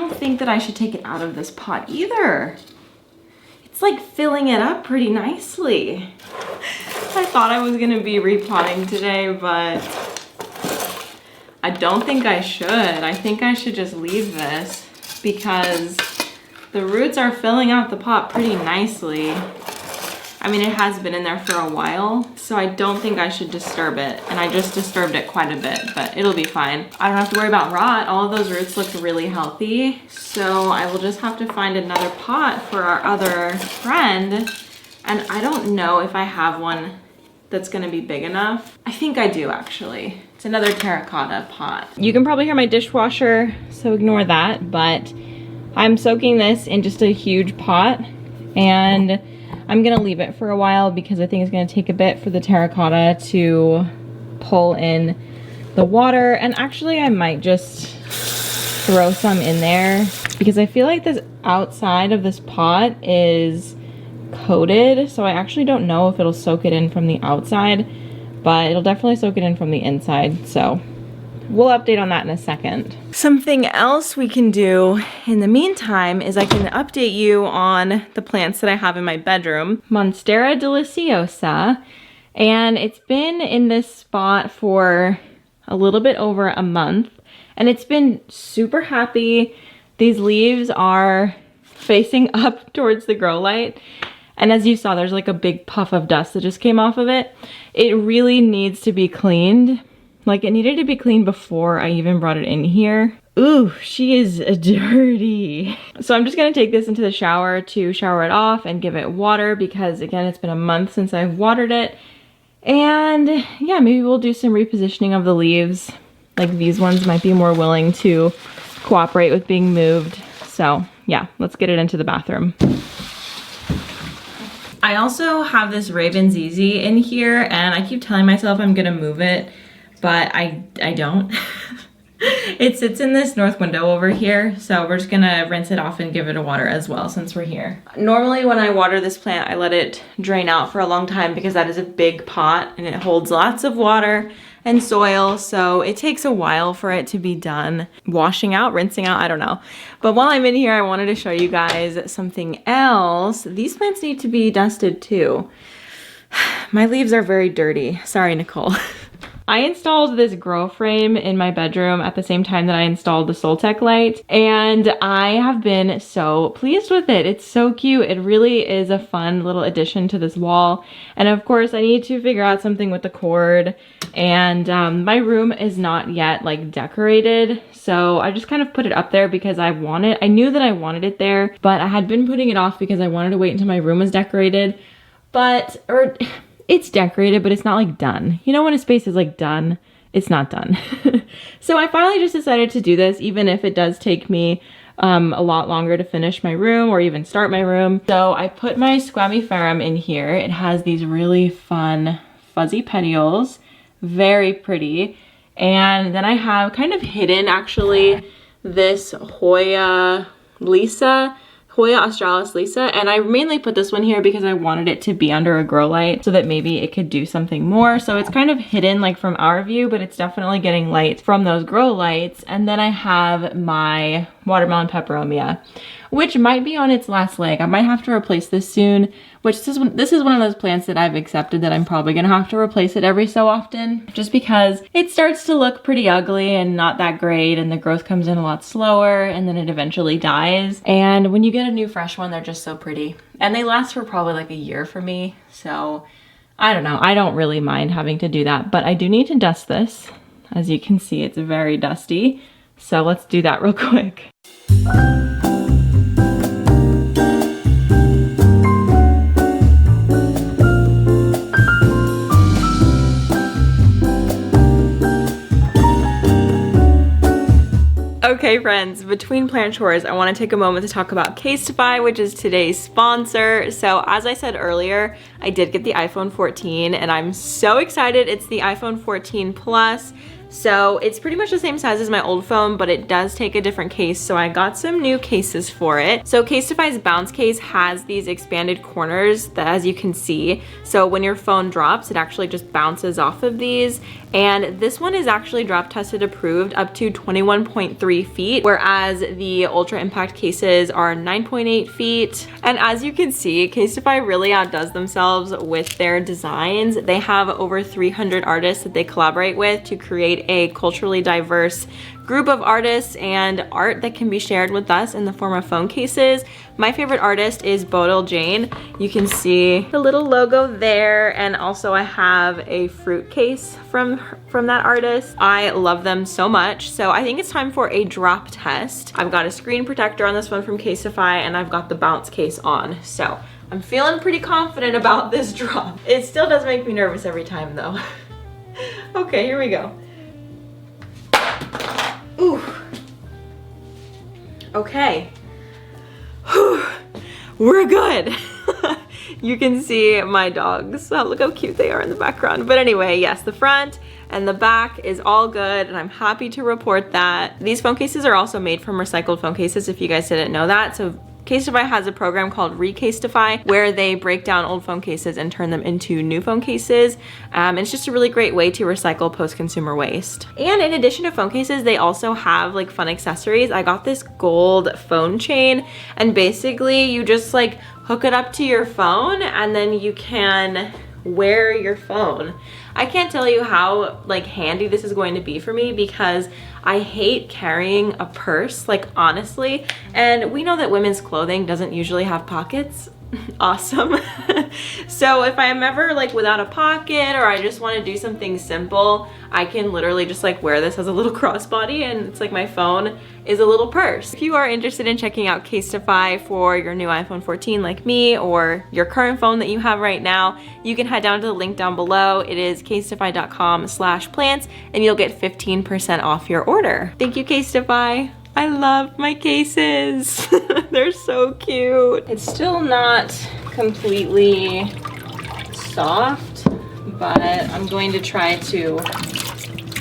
don't think that I should take it out of this pot either. It's like filling it up pretty nicely. I thought I was gonna be repotting today, but I don't think I should. I think I should just leave this because the roots are filling out the pot pretty nicely. I mean, it has been in there for a while, so I don't think I should disturb it. And I just disturbed it quite a bit, but it'll be fine. I don't have to worry about rot. All of those roots look really healthy. So I will just have to find another pot for our other friend. And I don't know if I have one that's gonna be big enough. I think I do, actually. It's another terracotta pot. You can probably hear my dishwasher, so ignore that, but I'm soaking this in just a huge pot, and I'm gonna leave it for a while because I think it's gonna take a bit for the terracotta to pull in the water. And actually I might just throw some in there because I feel like this outside of this pot is coated, so I actually don't know if it'll soak it in from the outside, but it'll definitely soak it in from the inside, so we'll update on that in a second. Something else we can do in the meantime is I can update you on the plants that I have in my bedroom. Monstera deliciosa, and it's been in this spot for a little bit over a month, and it's been super happy. These leaves are facing up towards the grow light, and as you saw, there's like a big puff of dust that just came off of it. It really needs to be cleaned. Like, it needed to be cleaned before I even brought it in here. Ooh, she is dirty. So I'm just gonna take this into the shower to shower it off and give it water because, again, it's been a month since I've watered it. And yeah, maybe we'll do some repositioning of the leaves. Like, these ones might be more willing to cooperate with being moved. So yeah, let's get it into the bathroom. I also have this Raven ZZ in here, and I keep telling myself I'm gonna move it, but I don't. It sits in this north window over here, so we're just gonna rinse it off and give it a water as well since we're here. Normally when I water this plant, I let it drain out for a long time because that is a big pot and it holds lots of water and soil, so it takes a while for it to be done. Washing out, rinsing out, I don't know. But while I'm in here, I wanted to show you guys something else. These plants need to be dusted too. My leaves are very dirty. Sorry, Nicole. I installed this grow frame in my bedroom at the same time that I installed the Soltech light, and I have been so pleased with it. It's so cute. It really is a fun little addition to this wall. And of course, I need to figure out something with the cord, and my room is not yet like decorated, so I just kind of put it up there because I knew that I wanted it there, but I had been putting it off because I wanted to wait until my room was decorated. It's decorated, but it's not like done. You know when a space is like done, it's not done. So I finally just decided to do this, even if it does take me a lot longer to finish my room or even start my room. So I put my squamiferum in here. It has these really fun fuzzy petioles, very pretty. And then I have kind of hidden actually this Hoya australis Lisa, and I mainly put this one here because I wanted it to be under a grow light so that maybe it could do something more. So it's kind of hidden like from our view, but it's definitely getting light from those grow lights. And then I have my watermelon peperomia, which might be on its last leg. I might have to replace this soon, which this is one of those plants that I've accepted that I'm probably gonna have to replace it every so often, just because it starts to look pretty ugly and not that great, and the growth comes in a lot slower, and then it eventually dies. And when you get a new fresh one, they're just so pretty. And they last for probably like a year for me, so I don't know. I don't really mind having to do that, but I do need to dust this. As you can see, it's very dusty. So let's do that real quick. Okay friends, between plant chores, I want to take a moment to talk about Casetify, which is today's sponsor. So as I said earlier, I did get the iPhone 14 and I'm so excited. It's the iPhone 14 Plus. So it's pretty much the same size as my old phone, but it does take a different case. So I got some new cases for it. So Casetify's bounce case has these expanded corners that, as you can see, so when your phone drops, it actually just bounces off of these. And this one is actually drop tested approved up to 21.3 feet, whereas the Ultra Impact cases are 9.8 feet. And as you can see, Casetify really outdoes themselves with their designs. They have over 300 artists that they collaborate with to create a culturally diverse group of artists and art that can be shared with us in the form of phone cases. My favorite artist is Bodil Jane. You can see the little logo there, and also I have a fruit case from that artist. I love them so much. So I think it's time for a drop test. I've got a screen protector on this one from Casetify, and I've got the bounce case on. So I'm feeling pretty confident about this drop. It still does make me nervous every time though. Okay, here we go. Ooh. Okay. Whew. We're good. You can see my dogs. Oh, look how cute they are in the background. But anyway, yes, the front and the back is all good, and I'm happy to report that. These phone cases are also made from recycled phone cases, if you guys didn't know that. So Casetify has a program called Recasetify where they break down old phone cases and turn them into new phone cases. And it's just a really great way to recycle post-consumer waste. And in addition to phone cases, they also have like fun accessories. I got this gold phone chain, and basically you just like hook it up to your phone and then you can wear your phone. I can't tell you how like handy this is going to be for me because I hate carrying a purse, like honestly, and we know that women's clothing doesn't usually have pockets. Awesome. So if I'm ever like without a pocket or I just want to do something simple, I can literally just like wear this as a little crossbody, and it's like my phone is a little purse. If you are interested in checking out Casetify for your new iPhone 14 like me, or your current phone that you have right now, you can head down to the link down below. It is casetify.com/plants, and you'll get 15% off your order. Thank you, Casetify. I love my cases. They're so cute. It's still not completely soft, but I'm going to try to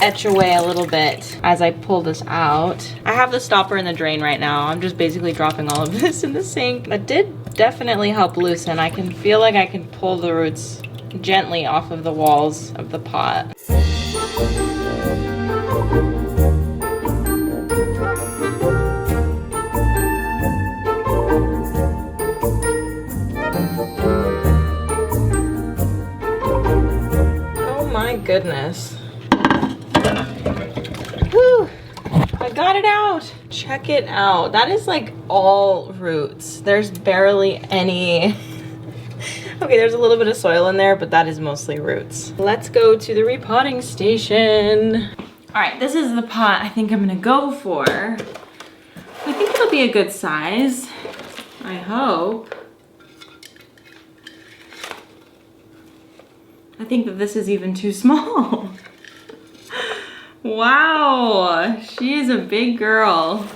etch away a little bit as I pull this out. I have the stopper in the drain right now. I'm just basically dropping all of this in the sink. That did definitely help loosen. I can feel like I can pull the roots gently off of the walls of the pot. Goodness. Whew, I got it out. Check it out. That is like all roots. There's barely any. Okay, there's a little bit of soil in there, but that is mostly roots. Let's go to the repotting station. All right, this is the pot I think I'm gonna go for. I think it'll be a good size. I hope. I think that this is even too small. Wow, she is a big girl.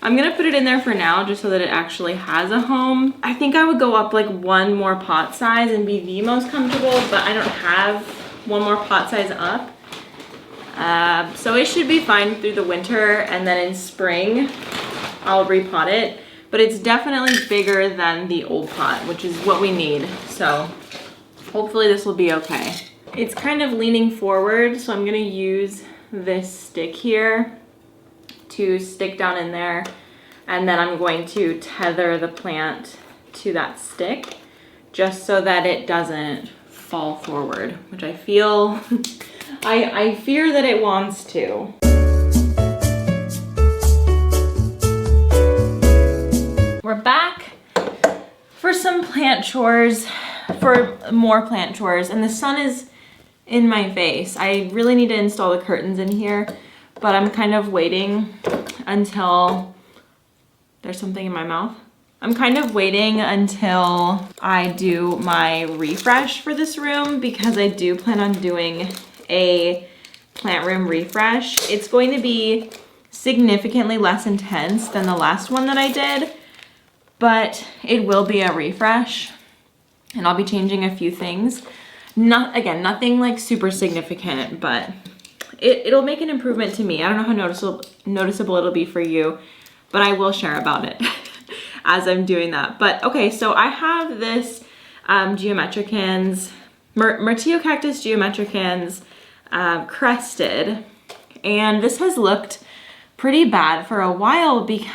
I'm gonna put it in there for now just so that it actually has a home. I think I would go up like one more pot size and be the most comfortable, but I don't have one more pot size up. So it should be fine through the winter, and then in spring, I'll repot it. But it's definitely bigger than the old pot, which is what we need. So hopefully this will be okay. It's kind of leaning forward, so I'm gonna use this stick here to stick down in there, and then I'm going to tether the plant to that stick just so that it doesn't fall forward, which I feel, I fear that it wants to. We're back for some plant chores. For more plant chores, and the sun is in my face. I really need to install the curtains in here, but I'm kind of waiting until there's something in my mouth. I'm kind of waiting until I do my refresh for this room because I do plan on doing a plant room refresh. It's going to be significantly less intense than the last one that I did, but it will be a refresh. And I'll be changing a few things. Again, nothing like super significant, but it'll make an improvement to me. I don't know how noticeable it'll be for you, but I will share about it as I'm doing that. But okay, so I have this geometricans, Myrteo cactus geometricans crusted. And this has looked pretty bad for a while because